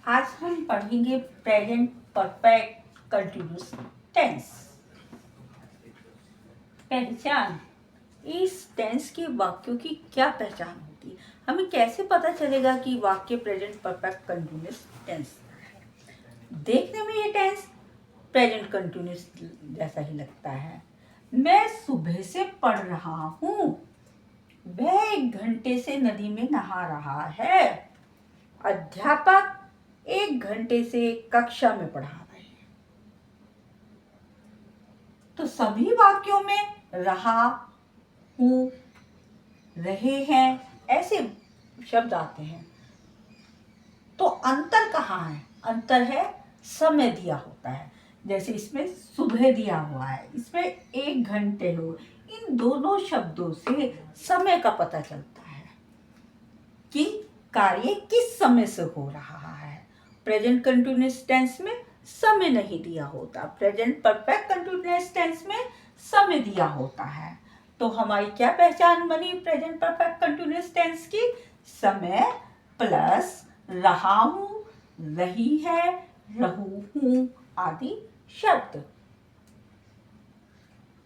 आज हम पढ़ेंगे प्रेजेंट परफेक्ट कंटिन्यूअस टेंस। पहचान। इस टेंस के वाक्यों की क्या पहचान होती है? हमें कैसे पता चलेगा कि वाक्य प्रेजेंट परफेक्ट कंटिन्यूअस टेंस है? देखने में ये टेंस प्रेजेंट कंटिन्यूअस जैसा ही लगता है। मैं सुबह से पढ़ रहा हूँ। वह 1 घंटे से नदी में नहा रहा है। अध्यापक 1 घंटे से कक्षा में पढ़ा रहे हैं। तो सभी वाक्यों में रहा, हूँ, रहे हैं ऐसे शब्द आते हैं। तो अंतर कहाँ है? अंतर है समय दिया होता है। जैसे इसमें सुबह दिया हुआ है, इसमें 1 घंटे हो। इन दोनों शब्दों से समय का पता चलता है कि कार्य किस समय से हो रहा है। प्रेजेंट कंटिन्यूअस टेंस में समय नहीं दिया होता। प्रेजेंट परफेक्ट कंटिन्यूअस टेंस में समय दिया होता है। तो हमारी क्या पहचान बनी प्रेजेंट परफेक्ट कंटिन्यूअस टेंस की? समय प्लस रहा हूँ, रही है, रहूं हूँ आदि शब्द।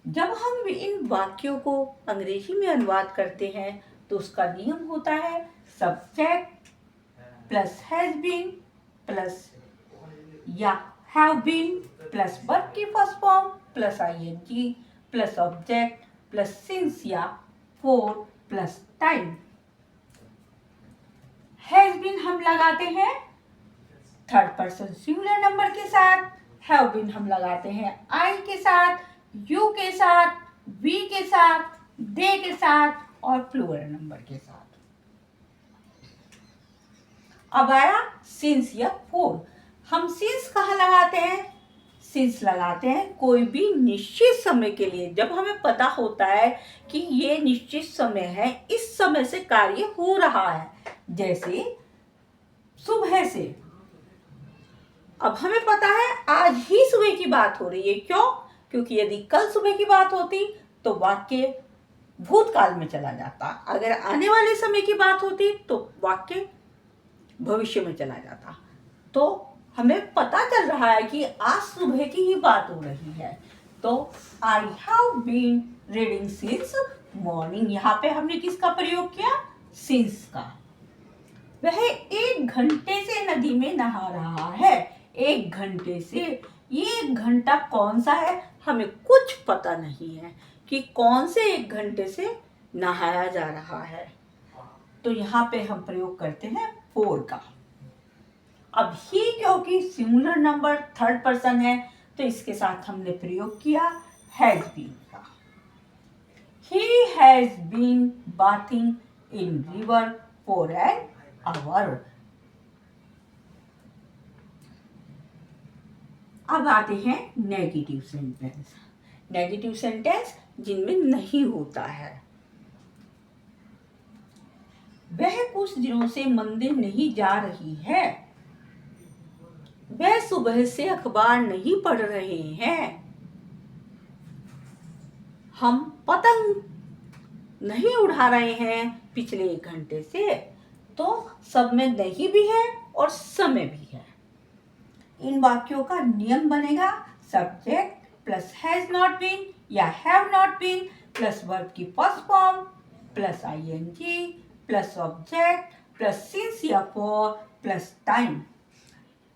जब हम इन वाक्यों को अंग्रेजी में अनुवाद करते हैं तो उसका नियम होता है subject plus has been plus या हैव बीन प्लस वर्ब की first form plus ING plus object plus since या for plus time. Has been हम लगाते हैं थर्ड पर्सन सिंगुलर नंबर के साथ। हैव बीन हम लगाते हैं आई के साथ, यू के साथ, वी के साथ, दे के साथ और प्लूरल नंबर के साथ। अब आया सिंस या फॉर। हम सिंस कहाँ लगाते हैं? सिंस लगाते हैं कोई भी निश्चित समय के लिए। जब हमें पता होता है कि ये निश्चित समय है, इस समय से कार्य हो रहा है। जैसे सुबह से। अब हमें पता है आज ही सुबह की बात हो रही है। क्यों? क्योंकि यदि कल सुबह की बात होती तो वाक्य भूतकाल में चला जाता। अगर आने वाले समय की बात होती तो वाक्य भविष्य में चला जाता। तो हमें पता चल रहा है कि आज सुबह की ही बात हो रही है। तो I have been reading since morning. यहाँ पे हमने किसका प्रयोग किया? सिंस का। वह 1 घंटे से नदी में नहा रहा है। 1 घंटे से। ये 1 घंटा कौन सा है? हमें कुछ पता नहीं है कि कौन से 1 घंटे से नहाया जा रहा है। तो यहाँ पे हम प्रयोग करते हैं फॉर का। अब ही क्योंकि सिंगुलर नंबर थर्ड पर्सन है तो इसके साथ हमने प्रयोग किया हैज बीन का। He has been bathing in river for an hour. अब आते हैं नेगेटिव सेंटेंस। नेगेटिव सेंटेंस जिनमें नहीं होता है। वह कुछ दिनों से मंदिर नहीं जा रही है। वह सुबह से अखबार नहीं पढ़ रहे हैं। हम पतंग नहीं उड़ा रहे हैं पिछले 1 घंटे से। तो सब में नहीं भी है और समय भी है। इन वाक्यों का नियम बनेगा subject plus has not been या have not been plus verb की first form plus ING plus object plus since या फॉर प्लस टाइम।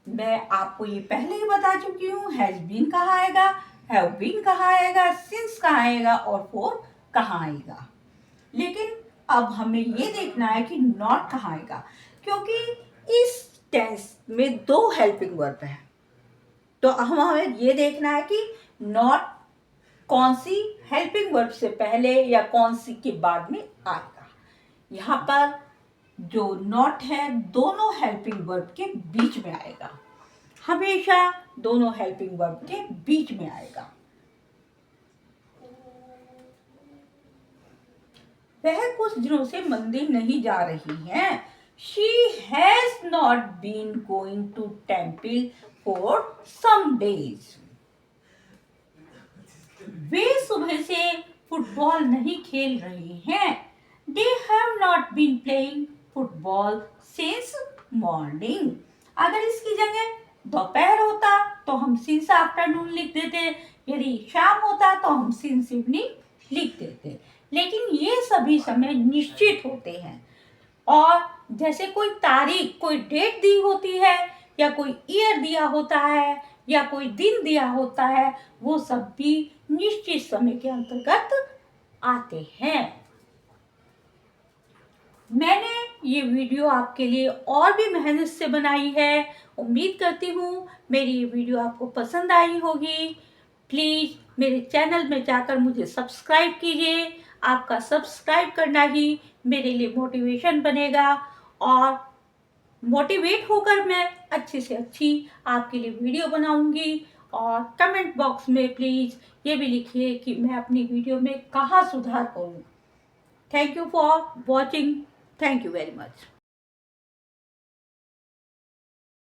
मैं आपको ये पहले ही बता चुकी हूँ हैज बीन कहाँ आएगा, हैव बीन कहाँ आएगा, सिंस कहाँ आएगा और फॉर कहाँ आएगा। लेकिन अब हमें ये देखना है कि नॉट कहाँ आएगा, क्योंकि इस टेंस में 2 हेल्पिंग वर्ब है। तो हमें ये देखना है कि नॉट कौन सी हेल्पिंग वर्ब से पहले या कौन सी के बाद में आएगा। यहाँ पर जो नॉट है दोनों हेल्पिंग वर्ब के बीच में आएगा। हमेशा दोनों हेल्पिंग वर्ब के बीच में आएगा। वह कुछ दिनों से मंदिर नहीं जा रही है। She has not been going to temple for some days. वे सुबह से फुटबॉल नहीं खेल रहे हैं। They have not been playing football since morning. अगर इसकी जगह दोपहर होता तो हम सिंस आफ्टरनून लिख देते, यदि शाम होता तो हम सिंस इवनिंग लिख देते। लेकिन ये सभी समय निश्चित होते हैं, और जैसे कोई तारीख, कोई डेट दी होती है, या कोई ईयर दिया होता है, या कोई दिन दिया होता है, वो सब भी निश्चित समय के अंतर्गत आते हैं। मैंने ये वीडियो आपके लिए और भी मेहनत से बनाई है। उम्मीद करती हूँ मेरी ये वीडियो आपको पसंद आई होगी। प्लीज़ मेरे चैनल में जाकर मुझे सब्सक्राइब कीजिए। आपका सब्सक्राइब करना ही मेरे लिए मोटिवेशन बनेगा, और मोटिवेट होकर मैं अच्छी से अच्छी आपके लिए वीडियो बनाऊंगी। और कमेंट बॉक्स में प्लीज़ ये भी लिखिए कि मैं अपनी वीडियो में कहाँ सुधार करूँ। Thank you for watching. Thank you very much.